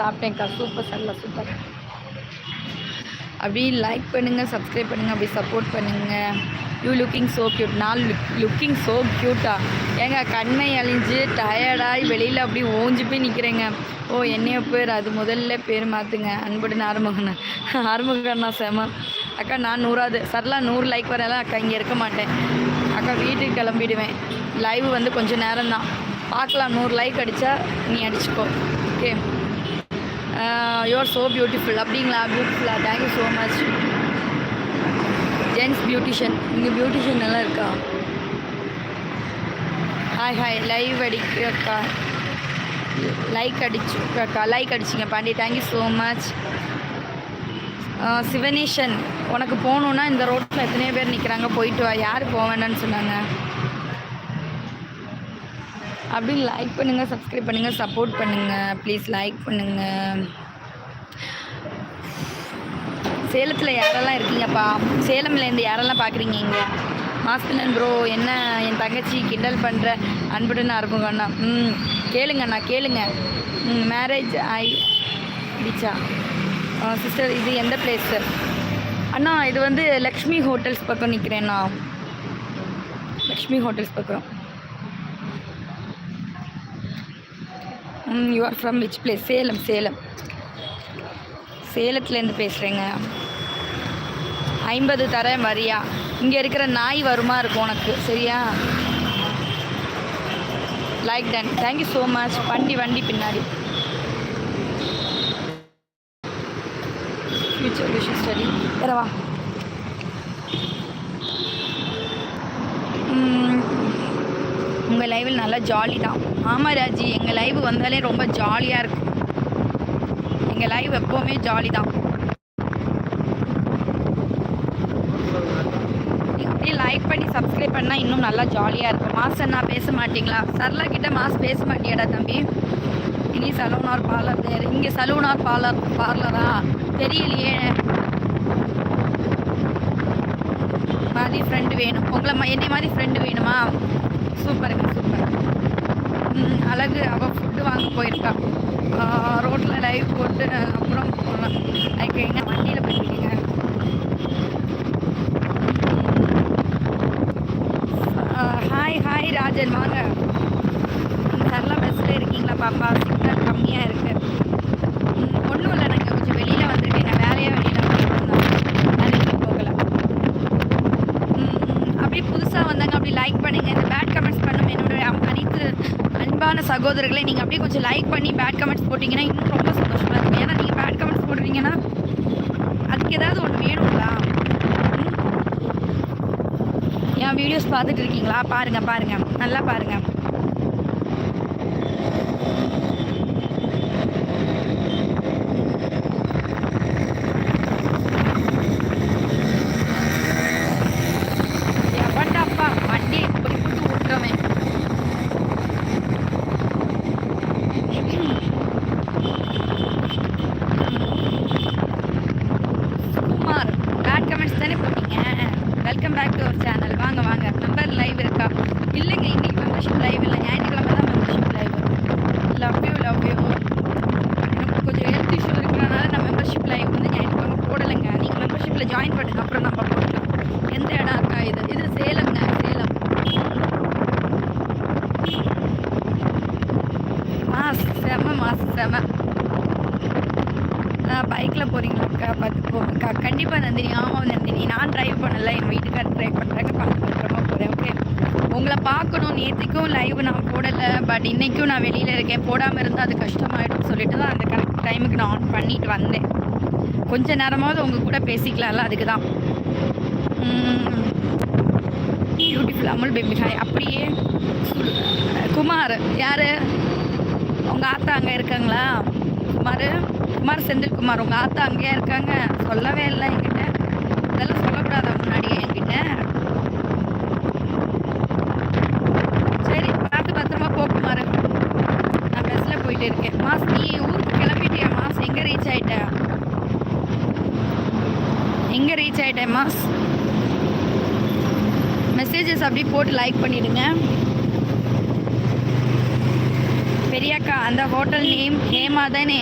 சாப்பிட்டேன்க்கா. Super Sarala super. அப்படி like பண்ணுங்கள், subscribe பண்ணுங்கள், அப்படி சப்போர்ட் பண்ணுங்கள். You looking so cute. நான் லுக்கிங் ஸோ க்யூட்டா? ஏங்க கண்ணை அழிஞ்சு டயர்டாகி வெளியில் அப்படி ஓஞ்சி போய் நிற்கிறேங்க. ஓ என்னைய பேர் அது முதல்ல பேர் மாற்றுங்க. அன்புடன் ஆறுமுகண்ணா. ஆறுமுகண்ணா செம. அக்கா நான் 100வது சரளா 100 லைக் வரலாம் அக்கா. இங்கே இருக்க மாட்டேன் அக்கா, வீட்டுக்கு கிளம்பிடுவேன். லைவ் வந்து கொஞ்சம் நேரம் தான் பார்க்கலாம். 100 லைக் அடித்தா நீ அடிச்சுக்கோ. ஓகே. You are so beautiful. அப்படிங்களா? பியூட்டிஃபுல்லா? Thank you so much. Gents beautician. இங்கே பியூட்டிஷியன் நல்லா இருக்கா? Hi hi. லைவ் அடிக்கா. லைக் அடிச்சுக்கா. லைக் அடிச்சிங்க Pandi. Thank you so much. Sivaneshan, உனக்கு போகணுன்னா இந்த ரோட்டில் எத்தனையோ பேர் நிற்கிறாங்க, போயிட்டு வா. யார் போக வேண்டான்னு சொன்னாங்க? அப்படி லைக் பண்ணுங்கள், சப்ஸ்கிரைப் பண்ணுங்கள், சப்போர்ட் பண்ணுங்கள். ப்ளீஸ் லைக் பண்ணுங்கள். சேலத்தில் யாரெல்லாம் இருக்கீங்கப்பா? சேலம்லேருந்து யாரெல்லாம் பார்க்குறீங்க இங்கே? மாஸ்பிலன் ப்ரோ, என்ன என் தங்கச்சி கிண்டல் பண்ணுற? அன்புடன் ஆரம்பங்கண்ணா. கேளுங்கண்ணா கேளுங்க. மேரேஜ் ஆயிடுச்சா சிஸ்டர்? இது எந்த பிளேஸு அண்ணா? இது வந்து லக்ஷ்மி ஹோட்டல்ஸ் பக்கம் நிற்கிறேண்ணா. லக்ஷ்மி ஹோட்டல்ஸ் பக்கம். You are from which place? Salem. சேலத்துலேருந்து பேசுகிறேங்க. 50 தரேன் வரியா? இங்கே இருக்கிற நாய் வருமா இருக்கும் உனக்கு, சரியா? Like done. Thank you so much. வண்டி பின்னாடி. ஃபியூச்சர் விஷன் ஸ்டடி வரவா? உங்கள் லைவில் நல்லா ஜாலி தான். ஆமாம் ராஜி, எங்கள் லைவ் வந்தாலே ரொம்ப ஜாலியாக இருக்கும். எங்கள் லைவ் எப்போவுமே ஜாலி தான். அப்படியே லைக் பண்ணி சப்ஸ்கிரைப் பண்ணால் இன்னும் நல்லா ஜாலியாக இருக்கும். மாஸ்டர் நான் பேச மாட்டிங்களா? சரளா கிட்ட மாஸ் பேச மாட்டியாடா தம்பி? இனி சலூன் ஆர் பார்லர் தேர். இங்கே சலூன் ஆர் பார்லரா தெரியலையே. மாதிரி ஃப்ரெண்டு வேணும் உங்களை, என்னை மாதிரி ஃப்ரெண்டு வேணுமா? சூப்பருங்க சூப்பர். அழகு அவள் ஃபுட்டு வாங்க போயிருக்கா. ரோட்டில் லைவ் போட்டு அப்புறம் அதுக்கு எங்கள் வண்டியில் போயிருக்கீங்க. ஹாய் ராஜன், வாங்க. சரளா பஸ்ஸில் இருக்கீங்களா பாப்பா? சிக்னல் கம்மியாக இருக்குது. ஒன்றும் இல்லை, நாங்கள் கொஞ்சம் வெளியில் வந்திருக்கேன். நான் வேலையாக வெளியில் வந்துருக்கேன், போகலை. அப்படியே புதுசாக வந்தாங்க, அப்படி லைக் பண்ணுங்கள். இந்த பேட் கமெண்ட்ஸ் பண்ணும் என்னோட அனைத்து அன்பான சகோதரர்களை நீங்கள் அப்படியே கொஞ்சம் லைக் பண்ணி பேட் கமெண்ட்ஸ் போட்டிங்கன்னா இன்னும் ரொம்ப சந்தோஷமாக இருக்கும். ஏன்னா நீங்கள் பேட் கமெண்ட்ஸ் போடுறீங்கன்னா அதுக்கு ஏதாவது ஒன்று வேணுங்களா? என் வீடியோஸ் பார்த்துட்டு இருக்கீங்களா? பாருங்கள் நல்லா பாருங்கள். எவன்டாப்பா வண்டியை இப்படி போட்டு விட்டுறவன்? குமார், பேட் கமெண்ட்ஸ் தானே போட்டீங்க? Welcome back to our channel. வாங்க நம்பர் லைவ் இருக்கா? இல்லைங்க, இன்னைக்கு மெம்பர்ஷிப் லைவ் இல்லை. ஞாயிற்றுக்கிழமை தான் மெம்பர்ஷிப் லைவ். Love you. எனக்கு கொஞ்சம் ஹெல்த் இஷ்யூ இருக்கிறனால நான் மெம்பர்ஷிப் லைவ் வந்து ஞாயிற்றுக்கிழமை போடலைங்க. நீங்கள் மெம்பர்ஷிப்பில் ஜாயின் பண்ணுங்க, அப்புறம் நம்ம போடலாம். எந்த இடம் இருக்கா? இது சேலம்ங்க. சேலம் மாஸ் செம. பைக்கில் போகிறீங்களாக்கா? பார்த்து போங்கக்கா. கண்டிப்பாக நந்தினி. ஆமாம் நந்தினி, நான் ட்ரைவ் பண்ணலை, என் வீட்டுக்காரர் ட்ரைவ் பண்ணுறாங்க. பார்த்து பத்திரமா போகிறேன். ஓகே. உங்களை பார்க்கணும். நேற்றுக்கும் லைவ் நான் போடலை, பட் இன்றைக்கும் நான் வெளியில் இருக்கேன். போடாமல் இருந்தால் அது கஷ்டமாயிடும் சொல்லிட்டு தான் அந்த கரெக்ட் டைமுக்கு நான் ஆன் பண்ணிட்டு வந்தேன். கொஞ்ச நேரமாவது உங்கள் கூட பேசிக்கலாம்ல, அதுக்கு தான். Beautiful Amul baby hi. அப்படியே குமார் யார்? உங்கள் ஆத்தா அங்கே இருக்காங்களா? குமார் செந்தில்குமார், உங்கள் ஆத்தா அங்கேயா இருக்காங்க? சொல்லவே இல்லை என்கிட்ட. இதெல்லாம் சொல்லக்கூடாதா முன்னாடியே என்கிட்ட? சரி, பார்த்து பத்திரமா போ குமார். நான் பஸ்ஸில் போயிட்டு இருக்கேன். மாஸ், நீ ஊருக்கு கிளம்பிட்டியா மாஸ்? எங்கே ரீச் ஆகிட்டேன் மாஸ்? மெசேஜஸ் அப்படி போட்டு லைக் பண்ணிவிடுங்க. பெரியாக்கா, அந்த ஹோட்டல் நேம் ஹேமா தானே?